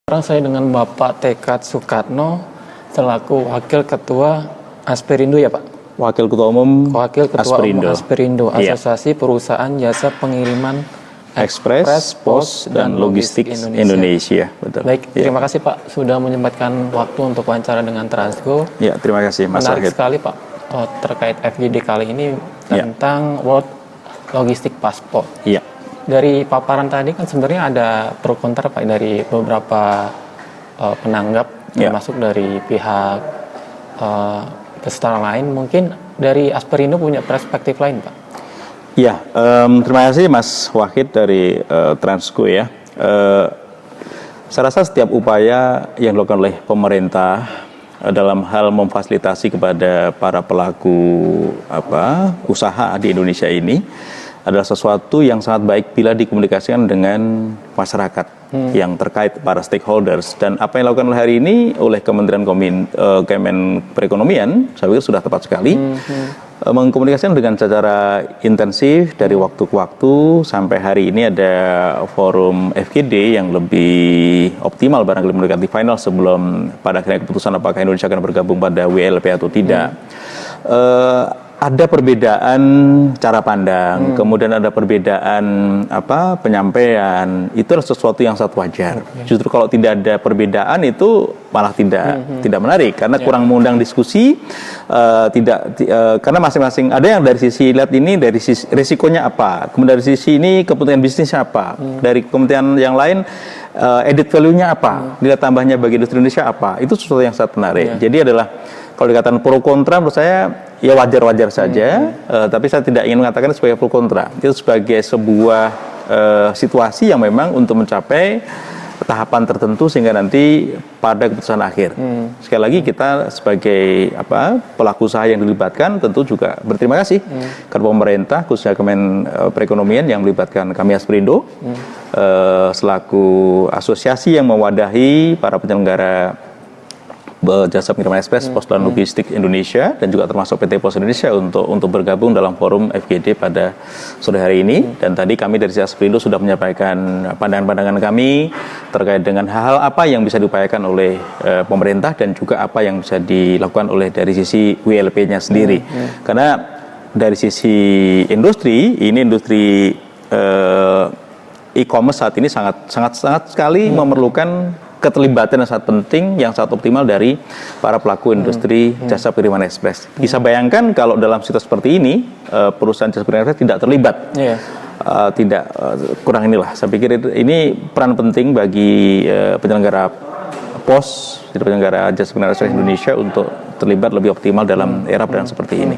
Sekarang saya dengan Bapak Tekad Sukatno selaku Wakil Ketua Asperindo ya Pak? Wakil Ketua Umum Wakil Ketua Umum Asperindo, Iya. Asosiasi Perusahaan Jasa Pengiriman Ekspres, Pos, dan Logistik Indonesia. Betul. Baik, terima kasih Pak sudah menyempatkan waktu untuk wawancara dengan Transgo. Ya, terima kasih Mas Menarik Wahid. sekali Pak terkait FGD kali ini tentang World Logistic Passport. Iya. Dari paparan tadi kan sebenarnya ada pro kontra Pak dari beberapa penanggap, termasuk dari pihak peserta lain. Mungkin dari Asperindo punya perspektif lain Pak? Iya, terima kasih Mas Wahid dari Transgo ya. Saya rasa setiap upaya yang dilakukan oleh pemerintah dalam hal memfasilitasi kepada para pelaku usaha di Indonesia ini adalah sesuatu yang sangat baik bila dikomunikasikan dengan masyarakat yang terkait para stakeholders. Dan apa yang dilakukan hari ini oleh Kementerian Kemen Perekonomian, saya pikir sudah tepat sekali. Mengkomunikasikan dengan secara intensif dari waktu ke waktu sampai hari ini ada forum FGD yang lebih optimal barangkali mendekati final sebelum pada akhirnya keputusan apakah Indonesia akan bergabung pada WLP atau tidak. Ada perbedaan cara pandang, kemudian ada perbedaan penyampaian. Itu adalah sesuatu yang sangat wajar. Justru kalau tidak ada perbedaan itu malah tidak menarik karena kurang mengundang diskusi. Karena masing-masing ada yang dari sisi lihat ini dari sisi risikonya apa, kemudian dari sisi ini kepentingan bisnisnya apa, dari kementerian yang lain edit value-nya apa, nilai tambahnya bagi industri Indonesia apa. Itu sesuatu yang sangat menarik. Jadi adalah kalau dikatakan pro kontra menurut saya ya wajar-wajar saja, tapi saya tidak ingin mengatakan sebagai pro kontra. Itu sebagai sebuah situasi yang memang untuk mencapai tahapan tertentu sehingga nanti pada keputusan akhir. Sekali lagi kita sebagai pelaku usaha yang dilibatkan tentu juga berterima kasih kepada pemerintah khususnya Kemen Perekonomian yang melibatkan kami Asperindo selaku asosiasi yang mewadahi para penyelenggara jasa pengiriman ekspres, pos dan logistik Indonesia dan juga termasuk PT Pos Indonesia untuk bergabung dalam forum FGD pada sore hari ini. Dan tadi kami dari Asperindo sudah menyampaikan pandangan-pandangan kami terkait dengan hal-hal apa yang bisa diupayakan oleh pemerintah dan juga apa yang bisa dilakukan oleh dari sisi WLP-nya sendiri. Karena dari sisi industri, ini industri e-commerce saat ini sangat sekali memerlukan keterlibatan yang sangat penting, yang sangat optimal dari para pelaku industri jasa pengiriman ekspres. Bisa bayangkan kalau dalam situasi seperti ini, perusahaan jasa pengiriman ekspres tidak terlibat, kurang inilah. Saya pikir ini peran penting bagi penyelenggara pos, penyelenggara jasa pengiriman ekspres Indonesia untuk terlibat lebih optimal dalam era peran seperti ini.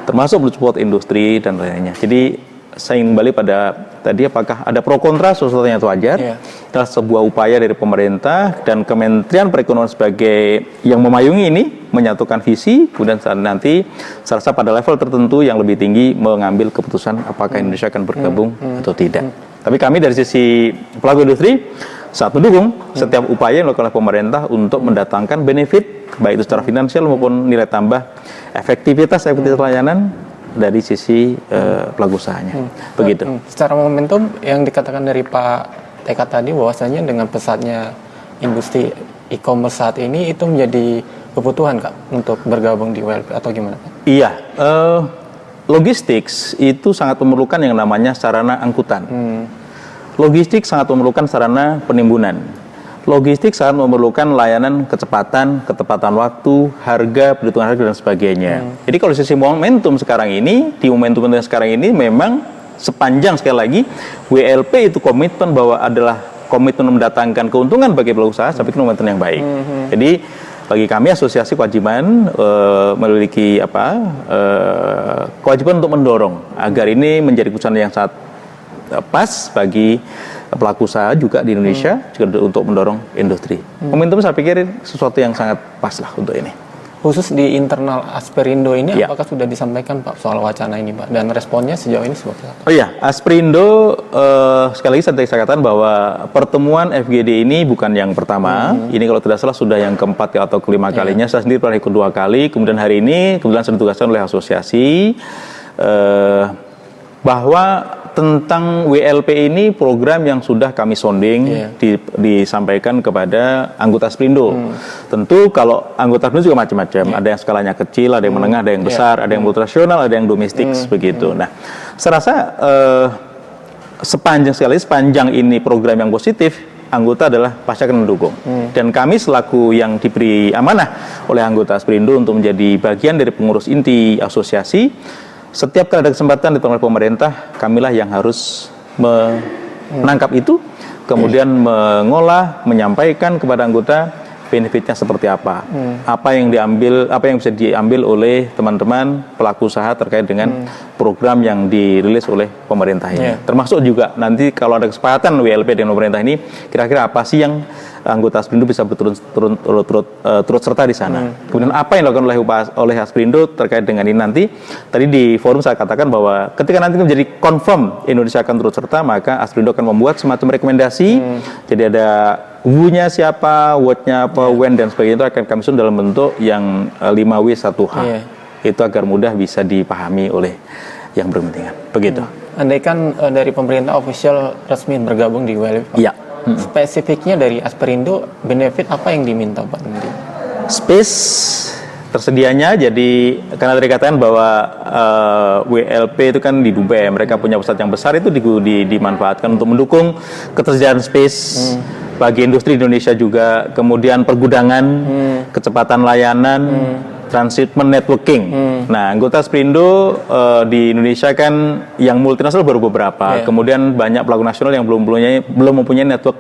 Termasuk support industri dan lainnya. Jadi saya ingin kembali pada tadi apakah ada pro kontra sesuatu yang wajar. Adalah sebuah upaya dari pemerintah dan Kementerian Perekonomian sebagai yang memayungi ini menyatukan visi, kemudian nanti saya rasa pada level tertentu yang lebih tinggi mengambil keputusan apakah Indonesia akan bergabung atau tidak. Tapi kami dari sisi pelaku industri saat mendukung setiap upaya yang dilakukan oleh pemerintah untuk mendatangkan benefit baik itu secara finansial maupun nilai tambah efektivitas layanan dari sisi pelaku usahanya. Begitu. Secara momentum yang dikatakan dari Pak Tekad tadi bahwasanya dengan pesatnya industri e-commerce saat ini itu menjadi kebutuhan Kak untuk bergabung di WLP atau gimana Pak? Iya, logistik itu sangat memerlukan yang namanya sarana angkutan. Logistik sangat memerlukan sarana penimbunan. Logistik sangat memerlukan layanan kecepatan, ketepatan waktu, harga, perhitungan harga dan sebagainya. Jadi kalau sisi momentum sekarang ini, di momentum yang sekarang ini memang sepanjang sekali lagi WLP itu komitmen bahwa adalah komitmen mendatangkan keuntungan bagi pelaku usaha, saya pikir momentum yang baik. Jadi bagi kami asosiasi kewajiban memiliki kewajiban untuk mendorong agar ini menjadi keputusan yang sangat pas bagi pelaku usaha juga di Indonesia juga untuk mendorong industri. Momentum saya pikir sesuatu yang sangat pas lah untuk ini. Khusus di internal Asperindo ini apakah sudah disampaikan Pak soal wacana ini Pak dan responnya sejauh ini seperti apa? Oh iya, Asperindo sekali lagi saya katakan bahwa pertemuan FGD ini bukan yang pertama. Ini kalau tidak salah sudah yang keempat atau kelima kalinya. Saya sendiri pernah ikut 2 kali. Kemudian hari ini kebetulan saya ditugaskan oleh asosiasi bahwa tentang WLP ini program yang sudah kami sounding, disampaikan kepada anggota Asperindo. Tentu kalau anggota Asperindo juga macam-macam. Ada yang skalanya kecil, ada yang menengah, ada yang besar, ada yang multinasional, ada yang domestik, begitu. Nah, saya rasa sepanjang ini program yang positif, anggota adalah pasti akan mendukung. Dan kami selaku yang diberi amanah oleh anggota Asperindo untuk menjadi bagian dari pengurus inti asosiasi, setiap kali ada kesempatan di pemerintah, kamilah yang harus menangkap itu, kemudian mengolah, menyampaikan kepada anggota benefitnya seperti apa, apa yang bisa diambil oleh teman-teman pelaku usaha terkait dengan program yang dirilis oleh pemerintah ini. Termasuk juga nanti kalau ada kesepakatan WLP dengan pemerintah ini, kira-kira apa sih yang anggota Asperindo bisa turut serta di sana. Kemudian apa yang dilakukan oleh Asperindo terkait dengan ini nanti. Tadi di forum saya katakan bahwa ketika nanti menjadi confirm Indonesia akan turut serta, maka Asperindo akan membuat semacam rekomendasi. Jadi ada who-nya siapa, what-nya apa, when dan sebagainya, itu akan kami susun dalam bentuk yang 5W1H. Itu agar mudah bisa dipahami oleh yang berkepentingan. Begitu. Andaikan dari pemerintah official resmi bergabung di WLP, Pak. Spesifiknya dari Asperindo, benefit apa yang diminta, Pak? Space tersedianya, jadi karena tadi katakan bahwa WLP itu kan di Dubai, mereka punya pusat yang besar, itu dimanfaatkan untuk mendukung ketersediaan space bagi industri Indonesia juga, kemudian pergudangan, kecepatan layanan, transshipment networking. Nah, anggota Asperindo di Indonesia kan yang multinasional baru beberapa, kemudian banyak pelaku nasional yang belum mempunyai network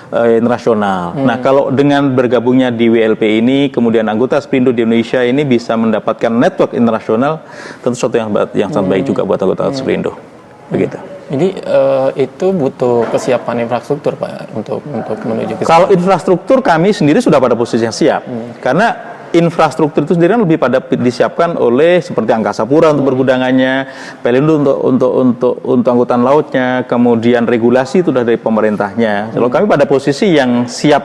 internasional. Nah, kalau dengan bergabungnya di WLP ini, kemudian anggota Asperindo di Indonesia ini bisa mendapatkan network internasional, tentu sesuatu yang sangat baik juga buat anggota Asperindo. Begitu. Jadi itu butuh kesiapan infrastruktur, Pak, untuk menuju ke sana. Kalau infrastruktur kami sendiri sudah pada posisi yang siap, karena infrastruktur itu sendiri lebih pada disiapkan oleh seperti Angkasa Pura untuk pergudangannya, Pelindo untuk angkutan lautnya, kemudian regulasi itu sudah dari pemerintahnya. Kalau kami pada posisi yang siap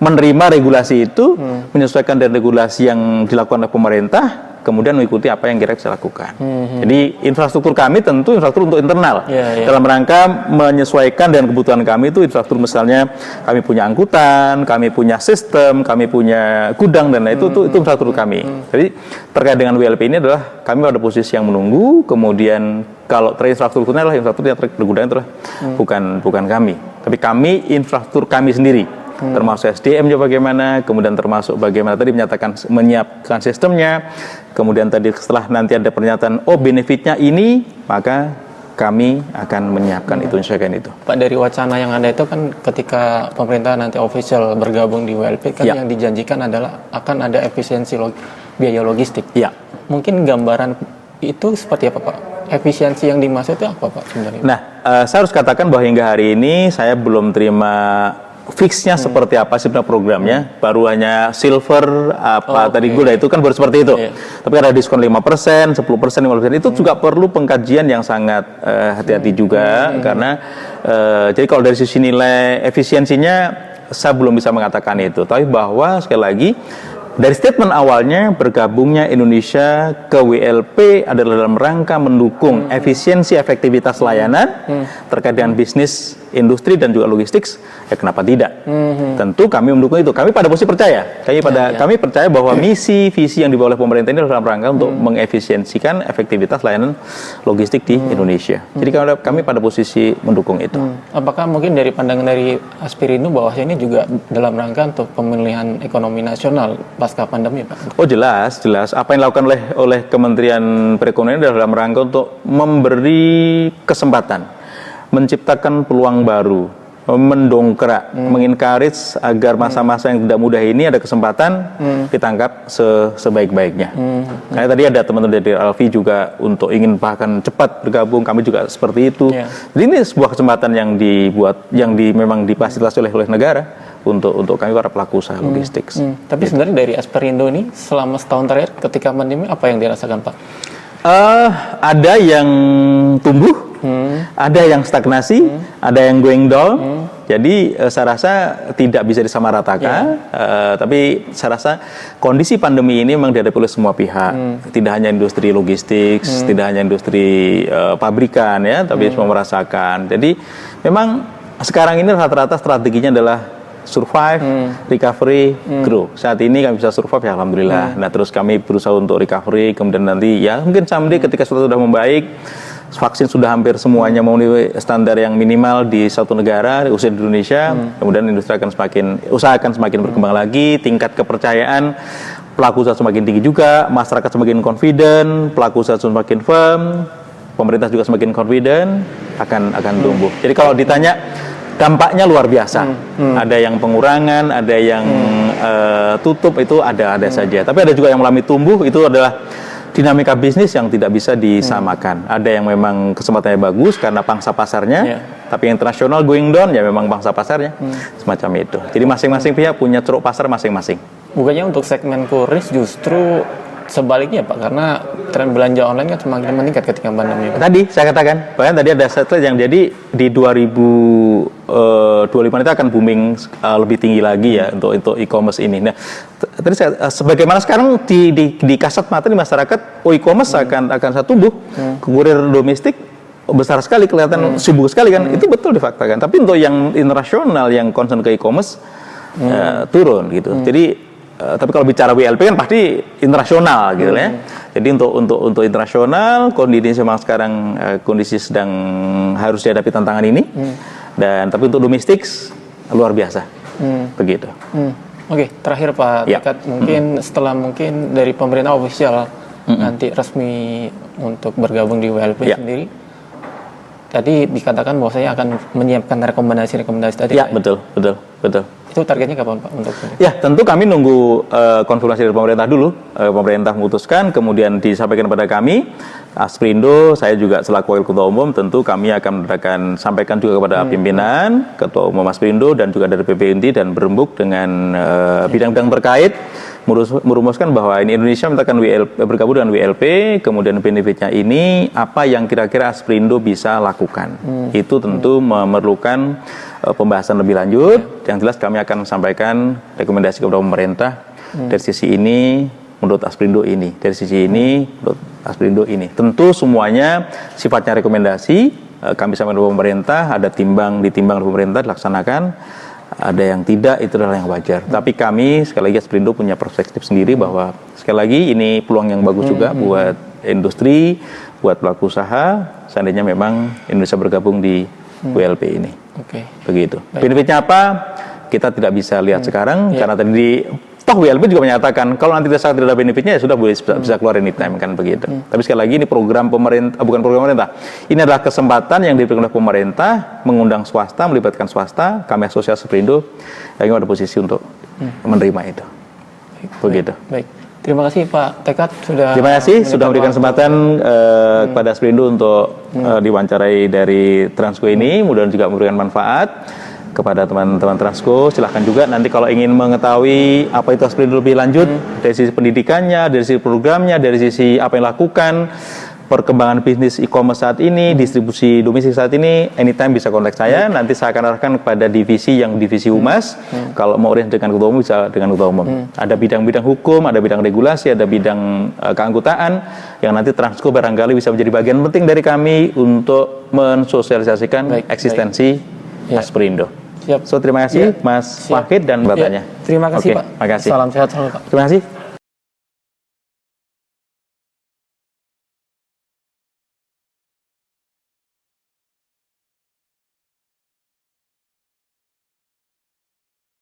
menerima regulasi itu, menyesuaikan dengan regulasi yang dilakukan oleh pemerintah, kemudian mengikuti apa yang kira-kira bisa lakukan. Jadi infrastruktur kami tentu infrastruktur untuk internal, dalam rangka menyesuaikan dengan kebutuhan kami. Itu infrastruktur misalnya kami punya angkutan, kami punya sistem, kami punya gudang, dan itu infrastruktur kami. Jadi terkait dengan WLP ini adalah kami pada posisi yang menunggu, kemudian kalau infrastrukturnya adalah infrastruktur yang bergudang, itulah bukan kami, tapi kami infrastruktur kami sendiri. Termasuk SDM-nya bagaimana, kemudian termasuk bagaimana tadi menyiapkan sistemnya, kemudian tadi setelah nanti ada pernyataan, benefitnya ini, maka kami akan menyiapkan itu, menyesuaikan itu. Pak, dari wacana yang ada itu kan ketika pemerintah nanti official bergabung di WLP kan yang dijanjikan adalah akan ada efisiensi biaya logistik. Mungkin gambaran itu seperti apa, Pak? Efisiensi yang dimaksud itu apa, Pak, sebenarnya? Nah, saya harus katakan bahwa hingga hari ini saya belum terima fixnya seperti apa sebenarnya programnya, baru hanya silver tadi gold, itu kan baru seperti itu. Tapi ada diskon 5%, 10%, 15%, itu juga perlu pengkajian yang sangat hati-hati juga, karena jadi kalau dari sisi nilai efisiensinya saya belum bisa mengatakan itu, tapi bahwa sekali lagi dari statement awalnya bergabungnya Indonesia ke WLP adalah dalam rangka mendukung efisiensi efektivitas layanan terkait dengan bisnis, industri dan juga logistik. Ya kenapa tidak? Tentu kami mendukung itu. Kami pada posisi percaya. Kami percaya bahwa misi visi yang dibawa oleh pemerintah ini dalam rangka untuk mengefisiensikan efektivitas layanan logistik di Indonesia. Jadi kami pada posisi mendukung itu. Apakah mungkin dari pandangan dari Asperindo bahwa ini juga dalam rangka untuk pemulihan ekonomi nasional pasca pandemi, Pak? Oh, jelas. Apa yang dilakukan oleh Kementerian Perekonomian adalah dalam rangka untuk memberi kesempatan, menciptakan peluang baru, mendongkrak, mengencourage agar masa-masa yang tidak mudah ini ada kesempatan ditangkap sebaik-baiknya. Karena tadi ada teman-teman dari Alfi juga untuk ingin bahkan cepat bergabung, kami juga seperti itu. Jadi ini sebuah kesempatan yang memang difasilitasi oleh negara untuk kami para pelaku usaha logistik. Tapi sebenarnya dari Asperindo ini selama setahun terakhir ketika pandemi apa yang dirasakan, Pak? Ada yang tumbuh, ada yang stagnasi, ada yang going down, Jadi saya rasa tidak bisa disamaratakan, tapi saya rasa kondisi pandemi ini memang dihadapi oleh semua pihak. Tidak hanya industri logistik, tidak hanya industri pabrikan ya, tapi semua merasakan. Jadi memang sekarang ini rata-rata strateginya adalah survive, recovery, grow. Saat ini kami bisa survive ya alhamdulillah. Nah terus kami berusaha untuk recovery, kemudian nanti ya mungkin someday ketika sudah membaik, vaksin sudah hampir semuanya memenuhi standar yang minimal di satu negara, khususnya di Indonesia, kemudian industri akan semakin berkembang lagi, tingkat kepercayaan pelaku usaha semakin tinggi juga, masyarakat semakin confident, pelaku usaha semakin firm, pemerintah juga semakin confident, akan tumbuh. Jadi kalau ditanya dampaknya luar biasa, ada yang pengurangan, ada yang tutup, itu ada saja. Tapi ada juga yang mengalami tumbuh, itu adalah dinamika bisnis yang tidak bisa disamakan. Ada yang memang kesempatannya bagus karena pangsa pasarnya, tapi yang internasional going down ya memang pangsa pasarnya, semacam itu. Jadi masing-masing pihak punya ceruk pasar masing-masing. Bukannya untuk segmen kuris justru sebaliknya Pak, karena tren belanja online kan semakin meningkat ketika pandemi. Tadi saya katakan, bahkan tadi ada set yang jadi di 2025 itu akan booming lebih tinggi lagi ya untuk e-commerce ini. Nah, tadi sebagaimana sekarang di kasat mata di masyarakat, e-commerce akan tumbuh, kurir domestik besar sekali, kelihatan sibuk sekali kan, itu betul difaktakan. Tapi untuk yang internasional yang concern ke e-commerce turun gitu. Jadi tapi kalau bicara WLP kan pasti internasional gitu ya. Jadi untuk internasional kondisi memang sekarang kondisi sedang harus dihadapi tantangan ini. Dan tapi untuk domestik luar biasa. Begitu. Oke, terakhir Pak Tekat, mungkin setelah mungkin dari pemerintah ofisial nanti resmi untuk bergabung di WLP sendiri. Tadi dikatakan bahwasanya akan menyiapkan rekomendasi tadi. Ya, betul. Itu targetnya kapan Pak untuk ini? Ya, tentu kami nunggu konfirmasi dari pemerintah dulu. Pemerintah memutuskan, kemudian disampaikan kepada kami. Asperindo, saya juga selaku Wakil Ketua Umum, tentu kami akan sampaikan juga kepada pimpinan, Ketua Umum Asperindo, dan juga dari PPINTI, dan berembuk dengan bidang-bidang terkait, merumuskan bahwa ini Indonesia mintakan bergabung dengan WLP, kemudian benefitnya ini, apa yang kira-kira Asperindo bisa lakukan. Itu tentu memerlukan pembahasan lebih lanjut. Yang jelas kami akan sampaikan rekomendasi kepada pemerintah dari sisi ini menurut Asperindo ini, dari sisi ini menurut Asperindo ini. Tentu semuanya sifatnya rekomendasi, kami sampaikan kepada pemerintah, ada ditimbang oleh pemerintah, dilaksanakan. Ada yang tidak, itu adalah yang wajar. Tapi kami sekali lagi Asperindo punya perspektif sendiri bahwa sekali lagi ini peluang yang bagus juga buat industri, buat pelaku usaha. Seandainya memang Indonesia bergabung di WLP ini. Begitu. Benefitnya apa? Kita tidak bisa lihat sekarang karena tadi toh WLP juga menyatakan kalau nanti tidak ada benefitnya ya sudah bisa keluar anytime kan begitu. Tapi sekali lagi ini program pemerintah, bukan program pemerintah. Ini adalah kesempatan yang diberikan oleh pemerintah mengundang swasta, melibatkan swasta. Kami Asosiasi Asperindo yang ada posisi untuk menerima itu. Begitu. Baik. Terima kasih Pak Tekat Terima kasih sudah memberikan kesempatan kepada Asperindo untuk diwawancarai dari Transco ini. Mudah-mudahan juga memberikan manfaat kepada teman-teman Transco. Silahkan juga nanti kalau ingin mengetahui apa itu Asperindo lebih lanjut dari sisi pendidikannya, dari sisi programnya, dari sisi apa yang dilakukan, perkembangan bisnis e-commerce saat ini, distribusi domestik saat ini, anytime bisa kontak saya. Nanti saya akan arahkan kepada divisi humas. Kalau mau orientasi dengan ketua umum bisa dengan ketua umum. Ada bidang-bidang hukum, ada bidang regulasi, ada bidang keanggotaan yang nanti Transco barangkali bisa menjadi bagian penting dari kami untuk mensosialisasikan eksistensi Asperindo. Siap. So terima kasih Mas Wahid dan Bapak-nya. Terima kasih Pak. Makasih. Salam sehat selalu Pak. Terima kasih.